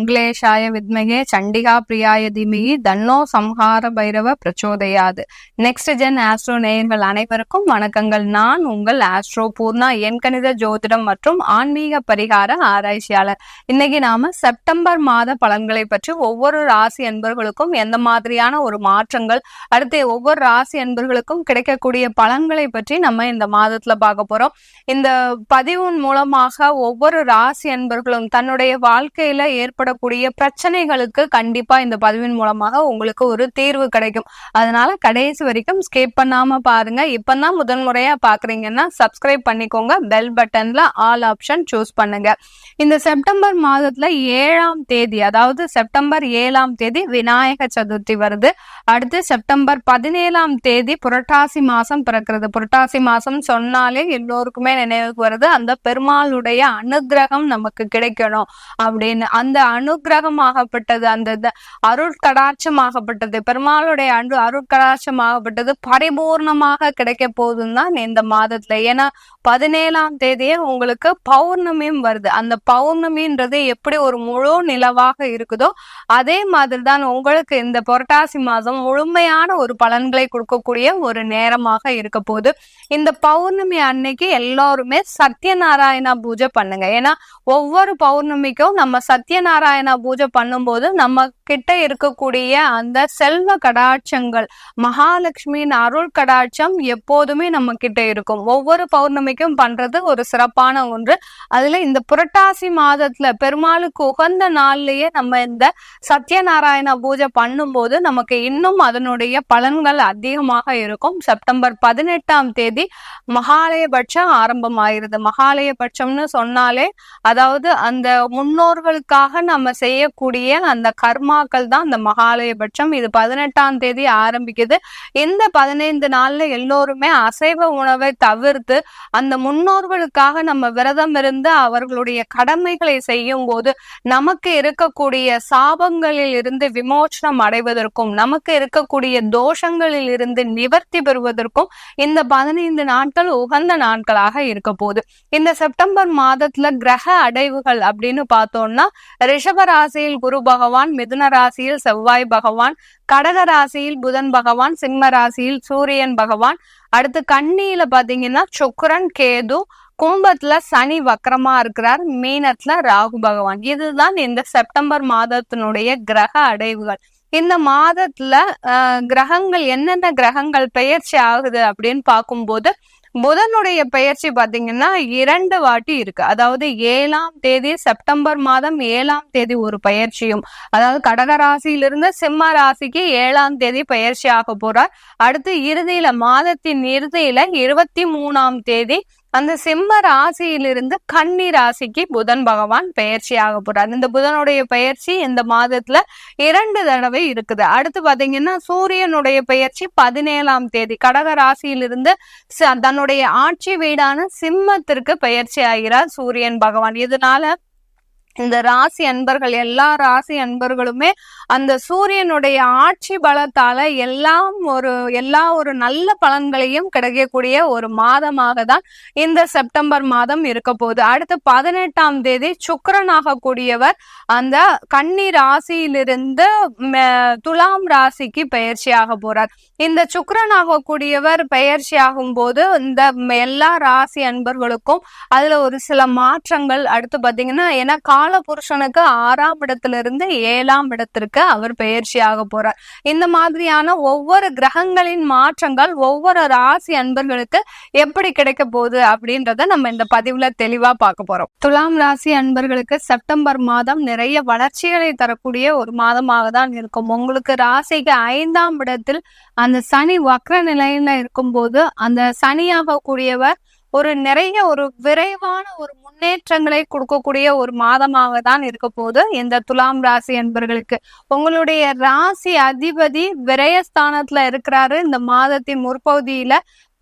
மங்களேஷாய வித்மகே சண்டிகா பிரியாய தீமகி தன்னோ சம்ஹார பைரவ பிரச்சோதயாது. நெக்ஸ்ட் ஜென் ஆஸ்ட்ரோ நேயர்கள் அனைவருக்கும் வணக்கங்கள். நான் உங்கள் ஆஸ்ட்ரோ பூர்ணா, எண்கணித ஜோதிடம் மற்றும் ஆன்மீக பரிகார ஆராய்ச்சியாளர். இன்னைக்கு நாம செப்டம்பர் மாத பலன்களை பற்றி ஒவ்வொரு ராசி அன்பர்களுக்கும் எந்த மாதிரியான ஒரு மாற்றங்கள், அடுத்து ஒவ்வொரு ராசி அன்பர்களுக்கும் கிடைக்கக்கூடிய பலன்களை பற்றி நம்ம இந்த மாதத்துல பார்க்க போறோம். இந்த பதிவின் மூலமாக ஒவ்வொரு ராசி அன்பர்களும் தன்னுடைய வாழ்க்கையில ஏற்படக்கூடிய பிரச்சனைகளுக்கு கண்டிப்பா இந்த பதிவின் மூலமாக உங்களுக்கு ஒரு தீர்வு கிடைக்கும். அதனால கடைசி வரைக்கும் ஸ்கிப் பண்ணாம பாருங்க. இப்பதான் முதல் முறையா பாக்குறீங்கன்னா சப்ஸ்கிரைப் பண்ணிக்கோங்க. பெல் பட்டன்ல ஆல் ஆப்ஷன் சூஸ் பண்ணுங்க. இந்த செப்டம்பர் மாதத்துல 7ஆம் தேதி, அதாவது செப்டம்பர் 7ஆம் தேதி விநாயக சதுர்த்தி வருது. அடுத்து செப்டம்பர் 17ஆம் தேதி புரட்டாசி மாசம் பிறக்கிறது. புரட்டாசி மாசம் சொன்னாலே எல்லோருக்குமே நினைவுக்கு வருது அந்த பெருமாளுடைய அனுகிரகம் நமக்கு கிடைக்கணும் அப்படின்னு. அந்த அனுகிரகமாகப்பட்டது, அந்த அருட்கடாட்சமாகப்பட்டது, பெருமாளுடைய அருட்கடாட்சமாகப்பட்டது பரிபூர்ணமாக கிடைக்க போகுதுன்னு தான் இந்த மாதத்துல. ஏன்னா 17ஆம் தேதியே உங்களுக்கு பௌர்ணமியும் வருது. அந்த பௌர்ணமின்றது எப்படி ஒரு முழு நிலவாக இருக்குதோ அதே மாதிரி தான் உங்களுக்கு இந்த புரட்டாசி மாதம் முழுமையான ஒரு பலன்களை கொடுக்கக்கூடிய ஒரு நேரமாக இருக்க போகுது. இந்த பௌர்ணமி அன்னைக்கு எல்லாருமே சத்யநாராயணா பூஜை பண்ணுங்க. ஏன்னா ஒவ்வொரு பௌர்ணமிக்கும் நம்ம சத்யநாராயணா பூஜை பண்ணும்போது நம்ம கிட்ட இருக்கக்கூடிய அந்த செல்வ கடாட்சங்கள், மகாலட்சுமியின் அருள் கடாட்சம் எப்போதுமே நம்ம கிட்ட இருக்கும். ஒவ்வொரு பௌர்ணமிக்கும் பண்றது ஒரு சிறப்பான ஒன்று. அதுல இந்த புரட்டாசி மாதத்துல பெருமாளுக்கு உகந்த நாள்லயே நம்ம இந்த சத்யநாராயண பூஜை பண்ணும்போது நமக்கு இன்னும் அதனுடைய பலன்கள் அதிகமாக இருக்கும். செப்டம்பர் 18ஆம் தேதி மகாலயபட்சம் ஆரம்பமாயிருது. மகாலயபட்சம்னு சொன்னாலே அதாவது அந்த முன்னோர்களுக்காக நம்ம செய்யக்கூடிய அந்த கர்மாக்கள் தான் அந்த மகாலயபட்சம். இது 18ஆம் தேதி ஆரம்பிக்குது. இந்த 15 நாள்ல எல்லோருமே அசைவ உணவை தவிர்த்து அந்த முன்னோர்களுக்காக நம்ம விரதம் இருந்து அவர்களுடைய கடமைகளை செய்யும் போது நமக்கு இருக்கக்கூடிய சாபங்களில் இருந்து விமோசனம் அடைவதற்கும் நமக்கு இருக்கக்கூடிய தோஷங்களில் இருந்து நிவர்த்தி பெறுவதற்கும் இந்த 15 நாட்கள் உகந்த நாட்களாக இருக்க போகுது. இந்த செப்டம்பர் மாதத்துல கிரக அடைவுகள் அப்படின்னு பார்த்தோம்னா, ரிஷப ராசியில் குரு பகவான், மிதுன ராசியில் செவ்வாய் பகவான், கடக ராசியில் புதன் பகவான், சிம்ம ராசியில் சூரியன் பகவான், அடுத்து கன்னியில பாத்தீங்கன்னா சுக்கிரன், கேது, கும்பத்துல சனி வக்கரமா இருக்கிறார், மீனத்துல ராகு பகவான். இதுதான் இந்த செப்டம்பர் மாதத்தினுடைய கிரக அடைவுகள். இந்த மாதத்துல கிரகங்கள், என்னென்ன கிரகங்கள் பெயர்ச்சி ஆகுது அப்படின்னு பார்க்கும்போது புதனுடைய பெயர்ச்சி பாத்தீங்கன்னா 2 வாட்டி இருக்கு. அதாவது 7ஆம் தேதி, செப்டம்பர் மாதம் 7ஆம் தேதி ஒரு பயிற்சியும், அதாவது கடக ராசியிலிருந்து சிம்ம ராசிக்கு 7ஆம் தேதி பயிற்சி ஆக போறார். அடுத்து இறுதியில, மாதத்தின் இறுதியில 23ஆம் தேதி அந்த சிம்ம ராசியிலிருந்து கன்னி ராசிக்கு புதன் பகவான் பெயர்ச்சி ஆக போறார். இந்த புதனுடைய பெயர்ச்சி இந்த மாதத்துல 2 தடவை இருக்குது. அடுத்து பாத்தீங்கன்னா சூரியனுடைய பெயர்ச்சி 17ஆம் தேதி கடக ராசியிலிருந்து தன்னுடைய ஆட்சி வீடான சிம்மத்திற்கு பெயர்ச்சி ஆகிறார் சூரியன் பகவான். இதனால இந்த ராசி அன்பர்கள், எல்லா ராசி அன்பர்களுமே அந்த சூரியனுடைய ஆட்சி பலத்தால எல்லா ஒரு நல்ல பலன்களையும் கிடைக்கக்கூடிய ஒரு மாதமாக தான் இந்த செப்டம்பர் மாதம் இருக்க போகுது. அடுத்து 18ஆம் தேதி சுக்கிரனாக கூடியவர் அந்த கன்னி ராசியிலிருந்து துலாம் ராசிக்கு பயிற்சி ஆக போறார். இந்த சுக்கிரனாக கூடியவர் பயிற்சி ஆகும் போது இந்த எல்லா ராசி அன்பர்களுக்கும் அதுல ஒரு சில மாற்றங்கள். அடுத்து பாத்தீங்கன்னா, ஏன்னா கால புருஷனுக்கு 6ஆம் இடத்திலிருந்து 7ஆம் இடத்திற்கு அவர் பெயர்ச்சி ஆக போறார். இந்த மாதிரியான ஒவ்வொரு கிரகங்களின் மாற்றங்கள் ஒவ்வொரு ராசி அன்பர்களுக்கு எப்படி கிடைக்க போகுது அப்படின்றத நம்ம இந்த பதிவுல தெளிவா பார்க்க போறோம். துலாம் ராசி அன்பர்களுக்கு செப்டம்பர் மாதம் நிறைய வளர்ச்சிகளை தரக்கூடிய ஒரு மாதமாக தான் இருக்கும். உங்களுக்கு ராசிக்கு 5ஆம் இடத்தில் அந்த சனி வக்ர நிலையில இருக்கும் போது அந்த சனியாக கூடியவர் நிறைய விரைவான ஒரு முன்னேற்றங்களை கொடுக்கக்கூடிய ஒரு மாதமாக தான் இருக்க போது இந்த துலாம் ராசி அன்பர்களுக்கு. உங்களுடைய ராசி அதிபதி விரயஸ்தானத்துல இருக்கிறாரு. இந்த மாதத்தின் முற்பகுதியில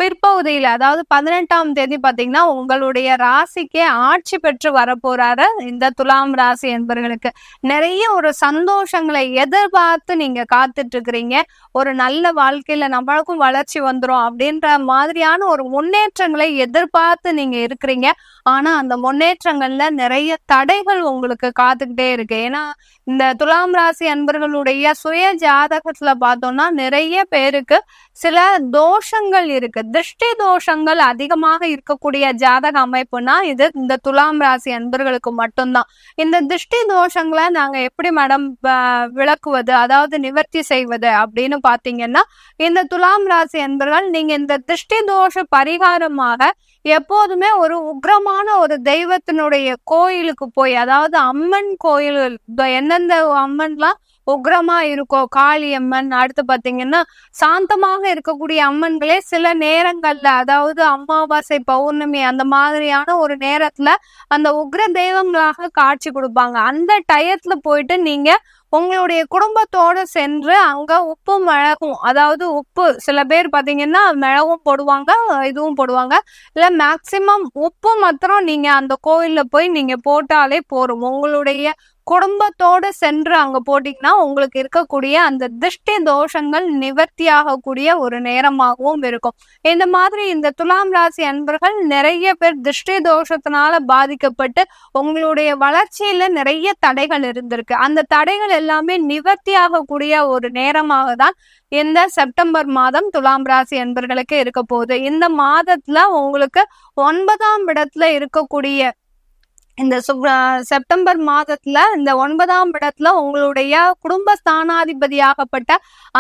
பிற்பகுதியில அதாவது 18ஆம் தேதி பாத்தீங்கன்னா உங்களுடைய ராசிக்கே ஆட்சி பெற்று வரப்போறாரு. இந்த துலாம் ராசி என்பர்களுக்கு நிறைய ஒரு சந்தோஷங்களை எதிர்பார்த்து நீங்க காத்துட்டு இருக்கிறீங்க. ஒரு நல்ல வாழ்க்கையில நம்மளுக்கும் வளர்ச்சி வந்துரும் அப்படின்ற மாதிரியான ஒரு முன்னேற்றங்களை எதிர்பார்த்து நீங்க இருக்கிறீங்க. ஆனா அந்த முன்னேற்றங்கள்ல நிறைய தடைகள் உங்களுக்கு காத்துக்கிட்டே இருக்கு. ஏன்னா இந்த துலாம் ராசி அன்பர்களுடைய சுய ஜாதகத்துல பார்த்தோம்னா நிறைய பேருக்கு சில தோஷங்கள் இருக்கு. திருஷ்டி தோஷங்கள் அதிகமாக இருக்கக்கூடிய ஜாதக அமைப்புனா இது இந்த துலாம் ராசி அன்பர்களுக்கு மட்டும்தான். இந்த திருஷ்டி தோஷங்களை நாங்க எப்படி மேடம் விளக்குவது, அதாவது நிவர்த்தி செய்வது அப்படின்னு பாத்தீங்கன்னா, இந்த துலாம் ராசி அன்பர்கள் நீங்க இந்த திருஷ்டி தோஷ பரிகாரமாக எப்போதுமே ஒரு உக்ரமான ஒரு தெய்வத்தினுடைய கோயிலுக்கு போய், அதாவது அம்மன் கோயில் எந்தெந்த அம்மன்லாம் உக்ரமா இருக்கோ, காளியம்மன், அடுத்து பாத்தீங்கன்னா சாந்தமாக இருக்கக்கூடிய அம்மன்களே சில நேரங்கள்ல, அதாவது அமாவாசை பௌர்ணமி அந்த மாதிரியான ஒரு நேரத்துல அந்த உக்ர தெய்வங்களாக காட்சி கொடுப்பாங்க. அந்த டயத்துல போயிட்டு நீங்க உங்களுடைய குடும்பத்தோட சென்று அங்க உப்பு மிளகும், அதாவது உப்பு சில பேர் பாத்தீங்கன்னா மிளகும் போடுவாங்க, இதுவும் போடுவாங்க. இல்ல மேக்சிமம் உப்பு மாத்திரம் நீங்க அந்த கோயில்ல போய் நீங்க போட்டாலே போரும். உங்களுடைய குடும்பத்தோட சென்று அங்க போட்டீங்கன்னா உங்களுக்கு இருக்கக்கூடிய அந்த திருஷ்டி தோஷங்கள் நிவர்த்தி ஆகக்கூடிய ஒரு நேரமாகவும் இருக்கும். இந்த மாதிரி இந்த துலாம் ராசி அன்பர்கள் நிறைய பேர் திருஷ்டி தோஷத்தினால பாதிக்கப்பட்டு உங்களுடைய வளர்ச்சியில நிறைய தடைகள் இருந்திருக்கு. அந்த தடைகள் எல்லாமே நிவர்த்தி ஆகக்கூடிய ஒரு நேரமாக தான் இந்த செப்டம்பர் மாதம் துலாம் ராசி அன்பர்களுக்கு இருக்க போகுது. இந்த மாதத்துல உங்களுக்கு 9ஆம் இடத்துல இருக்கக்கூடிய இந்த செப்டம்பர் மாதத்துல இந்த 9ஆம் இடத்துல உங்களுடைய குடும்ப ஸ்தானாதிபதியாகப்பட்ட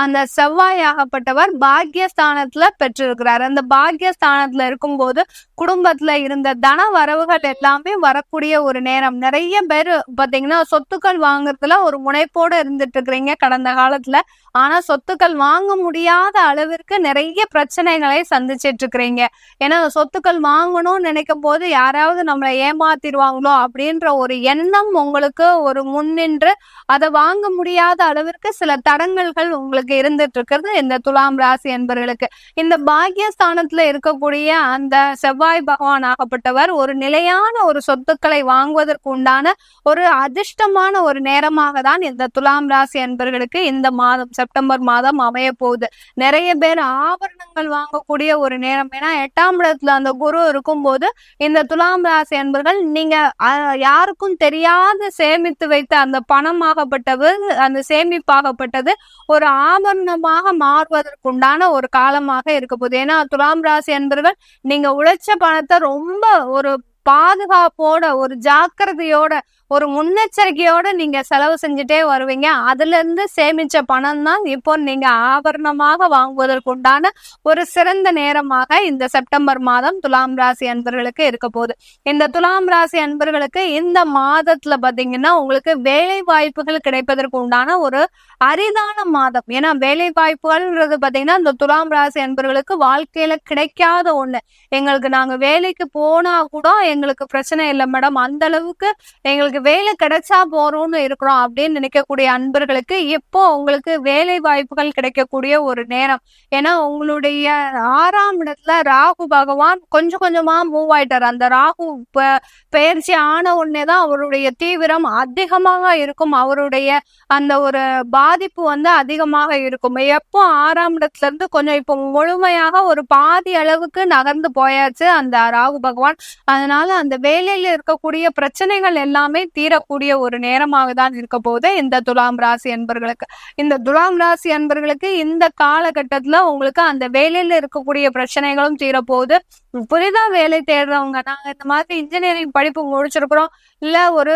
அந்த செவ்வாயாகப்பட்டவர் பாக்கியஸ்தானத்துல பெற்றிருக்கிறார். அந்த பாக்கியஸ்தானத்துல இருக்கும்போது குடும்பத்துல இருந்த தன வரவுகள் எல்லாமே வரக்கூடிய ஒரு நேரம். நிறைய பேர் பாத்தீங்கன்னா சொத்துக்கள் வாங்குறதுல ஒரு முனைப்போடு இருந்துட்டு இருக்கிறீங்க கடந்த காலத்துல. ஆனா சொத்துக்கள் வாங்க முடியாத அளவிற்கு நிறைய பிரச்சனைகளை சந்திச்சிட்டு இருக்கிறீங்க. ஏன்னா சொத்துக்கள் வாங்கணும்னு நினைக்கும் போது யாராவது நம்மளை ஏமாத்திடுவாங்களோ அப்படின்ற ஒரு எண்ணம் உங்களுக்கு ஒரு முன்னின்று அதை வாங்க முடியாத அளவிற்கு சில தடங்கல்கள் உங்களுக்கு இருந்துட்டு இருக்கிறது இந்த துலாம் ராசி என்பவர்களுக்கு. இந்த பாக்கியஸ்தானத்துல இருக்கக்கூடிய அந்த செவ்வாய் பகவான் ஆகப்பட்டவர் ஒரு நிலையான ஒரு சொத்துக்களை வாங்குவதற்கு உண்டான ஒரு அதிர்ஷ்டமான ஒரு நேரமாக தான் இந்த துலாம் ராசி என்பவர்களுக்கு இந்த மாதம் செப்டம்பர் மாதம் அமைய போகுது. நிறைய பேர் ஆபரணங்கள் வாங்கக்கூடிய ஒரு நேரம். ஏன்னா 8ஆம் இடத்துல அந்த குரு இருக்கும்போது இந்த துலாம் ராசி என்பர்கள் நீங்க யாருக்கும் தெரியாத சேமித்து வைத்த அந்த பணமாகப்பட்டது, அந்த சேமிப்பாகப்பட்டது ஒரு ஆபரணமாக மாறுவதற்குண்டான ஒரு காலமாக இருக்க போகுது. ஏன்னா துலாம் ராசி என்பர்கள் நீங்க உழைச்ச பணத்தை ரொம்ப ஒரு பாதுகாப்போட, ஒரு ஜாக்கிரதையோட, ஒரு முன்னெச்சரிக்கையோட நீங்க செலவு செஞ்சுட்டே வருவீங்க. அதுல இருந்து சேமிச்ச பணம் தான் இப்போ நீங்க ஆபரணமாக வாங்குவதற்குண்டான ஒரு சிறந்த நேரமாக இந்த செப்டம்பர் மாதம் துலாம் ராசி அன்பர்களுக்கு இருக்க போகுது. இந்த துலாம் ராசி அன்பர்களுக்கு இந்த மாதத்துல பாத்தீங்கன்னா உங்களுக்கு வேலை வாய்ப்புகள் கிடைப்பதற்கு உண்டான ஒரு அரிதான மாதம். ஏன்னா வேலை வாய்ப்புகள்ன்றது பாத்தீங்கன்னா இந்த துலாம் ராசி அன்பர்களுக்கு வாழ்க்கையில கிடைக்காத ஒண்ணு. எங்களுக்கு நாங்க வேலைக்கு போனா கூட எங்களுக்கு பிரச்சனை இல்லை மேடம், அந்த அளவுக்கு எங்களுக்கு வேலை கிடைச்சா போறோம்னு இருக்கிறோம் அப்படின்னு நினைக்கக்கூடிய அன்பர்களுக்கு இப்போ உங்களுக்கு வேலை வாய்ப்புகள் கிடைக்கக்கூடிய ஒரு நேரம். ஏன்னா உங்களுடைய 6ஆம் இடத்துல ராகு பகவான் கொஞ்சம் கொஞ்சமா மூவ் ஆயிட்டார். அந்த ராகு பயிற்சி ஆன உடனேதான் அவருடைய தீவிரம் அதிகமாக இருக்கும், அவருடைய அந்த ஒரு பாதிப்பு அதிகமாக இருக்கும். எப்போ 6ஆம் இடத்துல இருந்து கொஞ்சம் இப்போ முழுமையாக ஒரு பாதி அளவுக்கு நகர்ந்து போயாச்சு அந்த ராகு பகவான். அதனால அந்த வேலையில இருக்கக்கூடிய பிரச்சனைகள் எல்லாமே தீரக்கூடிய ஒரு நேரமாக தான் இருக்க போகுது இந்த துலாம் ராசி அன்பர்களுக்கு. இந்த துலாம் ராசி அன்பர்களுக்கு இந்த காலகட்டத்துல உங்களுக்கு அந்த வேலையில இருக்கக்கூடிய பிரச்சனைகளும் தீரப்போகுது. புதிதா வேலை தேடுறவங்க, நாங்க இந்த மாதிரி இன்ஜினியரிங் படிப்பு முடிச்சிருக்கிறோம், இல்ல ஒரு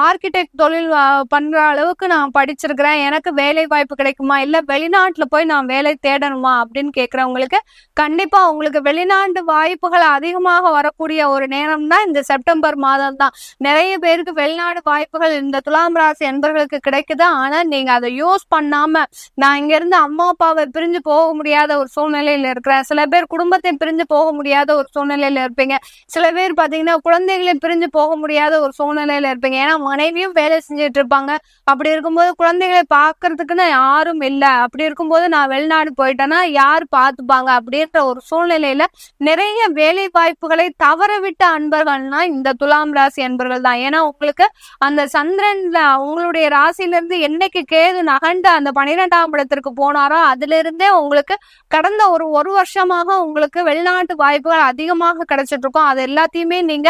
ஆர்கிடெக்ட் தொழில் பண்ற அளவுக்கு நான் படிச்சிருக்கிறேன், எனக்கு வேலை வாய்ப்பு கிடைக்குமா, இல்ல வெளிநாட்டுல போய் நான் வேலை தேடணுமா அப்படின்னு கேட்கறவங்களுக்கு கண்டிப்பா உங்களுக்கு வெளிநாட்டு வாய்ப்புகள் அதிகமாக வரக்கூடிய ஒரு நேரம் தான் இந்த செப்டம்பர் மாதம் தான். நிறைய பேருக்கு வெளிநாடு வாய்ப்புகள் இந்த துலாம் ராசி என்பவர்களுக்கு கிடைக்குது. ஆனா நீங்க அதை யூஸ் பண்ணாம, நான் இங்க இருந்து அம்மா அப்பாவை பிரிஞ்சு போக முடியாத ஒரு சூழ்நிலையில இருக்கிறேன், சில பேர் குடும்பத்தை பிரிஞ்சு போக முடியாத ஒரு சூழ்நிலையில இருப்பீங்க, சில பேர் பாத்தீங்கன்னா குழந்தைகளை பிரிஞ்சு போக முடியாத ஒரு சூழ்நிலையில இருப்பீங்க. ஏன்னா மனைவியும் வேலை செஞ்சுட்டு இருப்பாங்க. அப்படி இருக்கும்போது குழந்தைகளை பாக்குறதுக்குன்னு யாரும் இல்ல. அப்படி இருக்கும்போது நான் வெளிநாடு போயிட்டேன்னா யார் பாத்துப்பாங்க அப்படின்ற ஒரு சூழ்நிலையில நிறைய வேலை வாய்ப்புகளை தவறவிட்ட அன்பர்கள்னா இந்த துலாம் ராசி அன்பர்கள் தான். ஏன்னா உங்களுக்கு அந்த சந்திரன்ல உங்களுடைய ராசியில இருந்து என்னைக்கு கேது நகண்டு அந்த 12ஆம் இடத்திற்கு போனாரோ அதுல இருந்தே உங்களுக்கு கடந்த ஒரு வருஷமாக உங்களுக்கு வெளிநாட்டு வாய்ப்புகள் அதிகமாக கிடைச்சிட்டு இருக்கும். அது எல்லாத்தையுமே நீங்க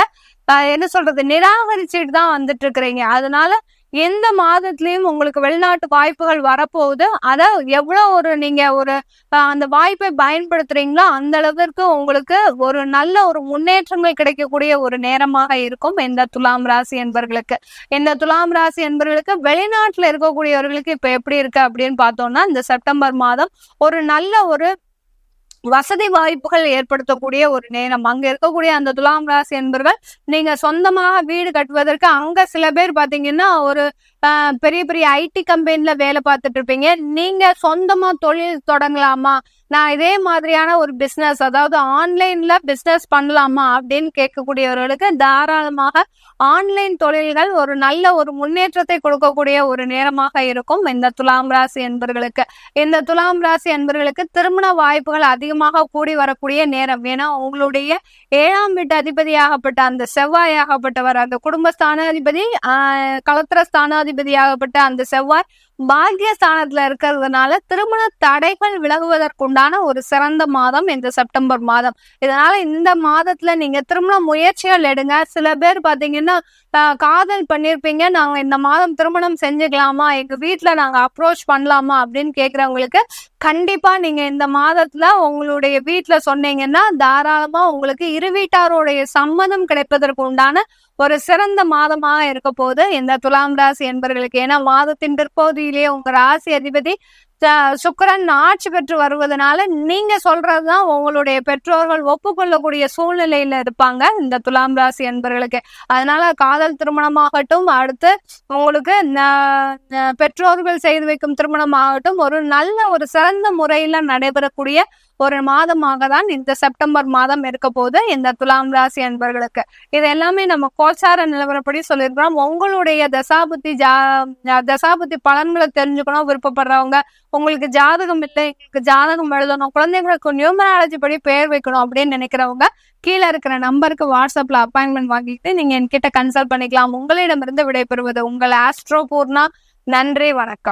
என்ன சொல்றது நிராகரிச்சுட்டு தான் வந்துட்டு இருக்கிறீங்க. அதனால எந்த மாதத்திலயும் உங்களுக்கு வெளிநாட்டு வாய்ப்புகள் வரப்போகுது. அத எவ்வளவு நீங்க அந்த வாய்ப்பை பயன்படுத்துறீங்களோ அந்த அளவிற்கு உங்களுக்கு ஒரு நல்ல ஒரு முன்னேற்றங்கள் கிடைக்கக்கூடிய ஒரு நேரமாக இருக்கும் இந்த துலாம் ராசி என்பர்களுக்கு. இந்த துலாம் ராசி என்பர்களுக்கு வெளிநாட்டுல இருக்கக்கூடியவர்களுக்கு இப்ப எப்படி இருக்கு அப்படின்னு பார்த்தோம்னா, இந்த செப்டம்பர் மாதம் ஒரு நல்ல ஒரு வசதி வாய்ப்புகள் ஏற்படுத்தக்கூடிய ஒரு நேரம். அங்க இருக்கக்கூடிய அந்த துலாம் ராசி என்பர்கள் நீங்க சொந்தமாக வீடு கட்டுவதற்கு அங்க சில பேர் பாத்தீங்கன்னா ஒரு பெரிய பெரிய ஐடி கம்பெனில வேலை பார்த்துட்டு இருப்பீங்க. நீங்க சொந்தமா தொழில் தொடங்கலாமா, நான் இதே மாதிரியான ஒரு பிசினஸ் அதாவது ஆன்லைன்ல பிசினஸ் பண்ணலாமா அப்படின்னு கேட்கக்கூடியவர்களுக்கு தாராளமாக ஆன்லைன் தொழில்கள் ஒரு நல்ல ஒரு முன்னேற்றத்தை கொடுக்கக்கூடிய ஒரு நேரமாக இருக்கும் இந்த துலாம் ராசி என்பர்களுக்கு. இந்த துலாம் ராசி என்பர்களுக்கு திருமண வாய்ப்புகள் அதிகமாக கூடி வரக்கூடிய நேரம். ஏன்னா உங்களுடைய 7ஆம் வீட்டு அதிபதியாகப்பட்ட அந்த செவ்வாயாகப்பட்டவர் அந்த குடும்பஸ்தானாதிபதி களத்திர ஸ்தானாதிபதியாகப்பட்ட அந்த செவ்வாய் பாக்கியஸ்தானத்துல இருக்கிறதுனால திருமண தடைகள் விலகுவதற்குண்டான ஒரு சிறந்த மாதம் இந்த செப்டம்பர் மாதம். இதனால இந்த மாதத்துல நீங்க திருமண முயற்சிகள் எடுங்க. சில பேர் பாத்தீங்கன்னா காதல் பண்ணிருப்பீங்க, நாங்க இந்த மாதம் திருமணம் செஞ்சுக்கலாமா, எங்க வீட்டுல நாங்க அப்ரோச் பண்ணலாமா அப்படின்னு கேக்குறவங்களுக்கு கண்டிப்பா நீங்க இந்த மாதத்துல உங்களுடைய வீட்டுல சொன்னீங்கன்னா தாராளமா உங்களுக்கு இரு வீட்டாரோடைய சம்மதம் கிடைப்பதற்கு உண்டான ஒரு சிறந்த மாதமாக இருக்க போது இந்த துலாம் ராசி என்பர்களுக்கு. ஏன்னா மாதத்தின் பிற்பகுதியிலேயே உங்க ராசி அதிபதி சுக்கிரன் ஆட்சி பெற்று வருவதனால நீங்க சொல்றதுதான் உங்களுடைய பெற்றோர்கள் ஒப்புக்கொள்ளக்கூடிய சூழ்நிலையில இருப்பாங்க இந்த துலாம் ராசி என்பர்களுக்கு. அதனால காதல் திருமணமாகட்டும், அடுத்து உங்களுக்கு பெற்றோர்கள் செய்து வைக்கும் திருமணமாகட்டும் ஒரு நல்ல ஒரு சிறந்த முறையில நடைபெறக்கூடிய ஒரு மாதமாக தான் இந்த செப்டம்பர் மாதம் இருக்க போது இந்த துலாம் ராசி அன்பர்களுக்கு. இது எல்லாமே நம்ம கோச்சார நிலவரப்படி சொல்லியிருக்கிறோம். உங்களுடைய தசாபுத்தி பலன்களை தெரிஞ்சுக்கணும் விருப்பப்படுறவங்க, உங்களுக்கு ஜாதகம் இல்லை, எங்களுக்கு ஜாதகம் எழுதணும், குழந்தைங்களுக்கு நியூமராலஜி படி பெயர் வைக்கணும் அப்படின்னு நினைக்கிறவங்க கீழே இருக்கிற நம்பருக்கு வாட்ஸ்அப்ல அப்பாயின்மெண்ட் வாங்கிட்டு நீங்க என்கிட்ட கன்சல்ட் பண்ணிக்கலாம். உங்களிடமிருந்து விடைபெறுவது உங்கள் ஆஸ்ட்ரோ பூர்ணா. நன்றி, வணக்கம்.